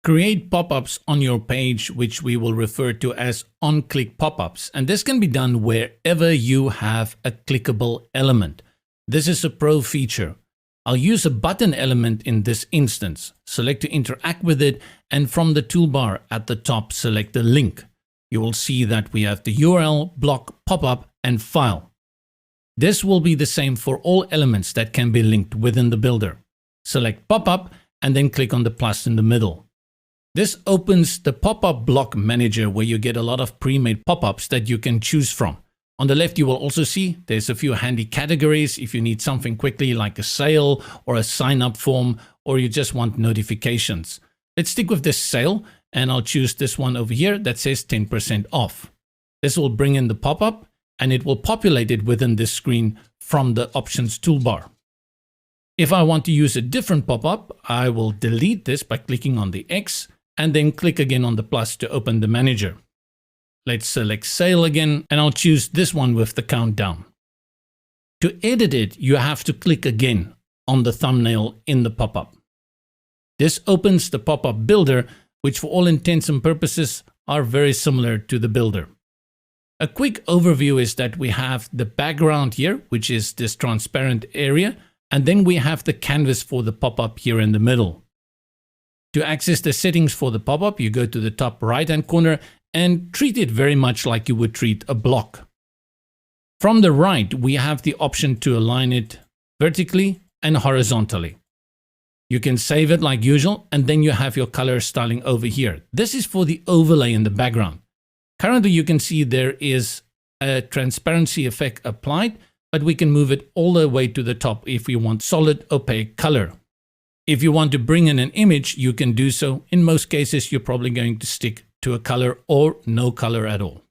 Create pop-ups on your page, which we will refer to as on-click pop-ups. And this can be done wherever you have a clickable element. This is a pro feature. I'll use a button element in this instance. Select to interact with it, and from the toolbar at the top, select the link. You will see that we have the URL, block, pop-up, and file. This will be the same for all elements that can be linked within the builder. Select pop-up and then click on the plus in the middle. This opens the pop-up block manager where you get a lot of pre-made pop-ups that you can choose from. On the left, you will also see there's a few handy categories if you need something quickly like a sale or a sign-up form, or you just want notifications. Let's stick with this sale, and I'll choose this one over here that says 10% off. This will bring in the pop-up, and it will populate it within this screen from the options toolbar. If I want to use a different pop-up, I will delete this by clicking on the X and then click again on the plus to open the manager. Let's select sale again, and I'll choose this one with the countdown. To edit it, you have to click again on the thumbnail in the pop-up. This opens the Popup Builder, which for all intents and purposes are very similar to the builder. A quick overview is that we have the background here, which is this transparent area, and then we have the canvas for the pop-up here in the middle. To access the settings for the pop-up, you go to the top right-hand corner and treat it very much like you would treat a block. From the right, we have the option to align it vertically and horizontally. You can save it like usual, and then you have your color styling over here. This is for the overlay in the background. Currently, you can see there is a transparency effect applied, but we can move it all the way to the top if we want solid opaque color. If you want to bring in an image, you can do so. In most cases, you're probably going to stick to a color or no color at all.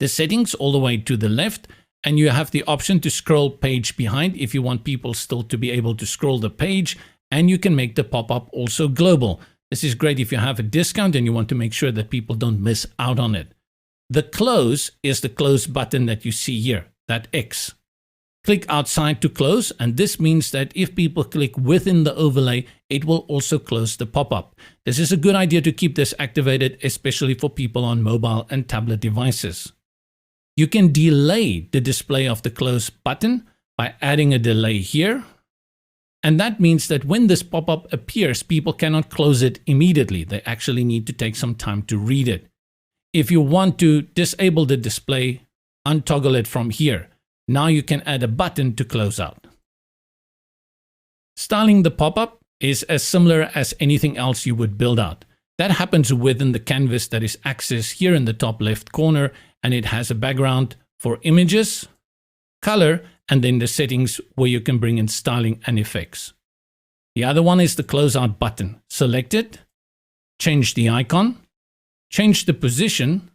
The settings all the way to the left, and you have the option to scroll page behind if you want people still to be able to scroll the page, and you can make the pop-up also global. This is great if you have a discount and you want to make sure that people don't miss out on it. The close is the close button that you see here, that X. Click outside to close, and this means that if people click within the overlay, it will also close the pop-up. This is a good idea to keep this activated, especially for people on mobile and tablet devices. You can delay the display of the close button by adding a delay here. And that means that when this pop-up appears, people cannot close it immediately. They actually need to take some time to read it. If you want to disable the display, untoggle it from here. Now you can add a button to close out. Styling the pop-up is as similar as anything else you would build out. That happens within the canvas that is accessed here in the top left corner, and it has a background for images, color, and then the settings where you can bring in styling and effects. The other one is the closeout button. Select it, change the icon, change the position,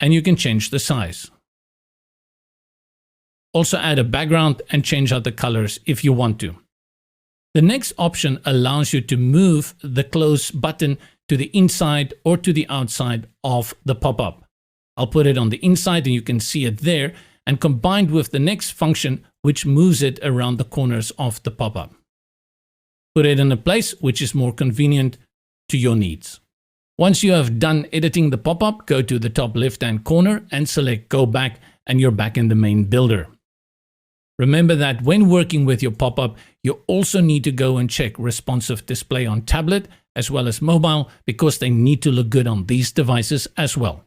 and you can change the size. Also add a background and change out the colors if you want to. The next option allows you to move the close button to the inside or to the outside of the pop-up. I'll put it on the inside and you can see it there, and combined with the next function which moves it around the corners of the pop-up. Put it in a place which is more convenient to your needs. Once you have done editing the pop-up, go to the top left-hand corner and select Go Back, and you're back in the main builder. Remember that when working with your pop-up, you also need to go and check responsive display on tablet as well as mobile, because they need to look good on these devices as well.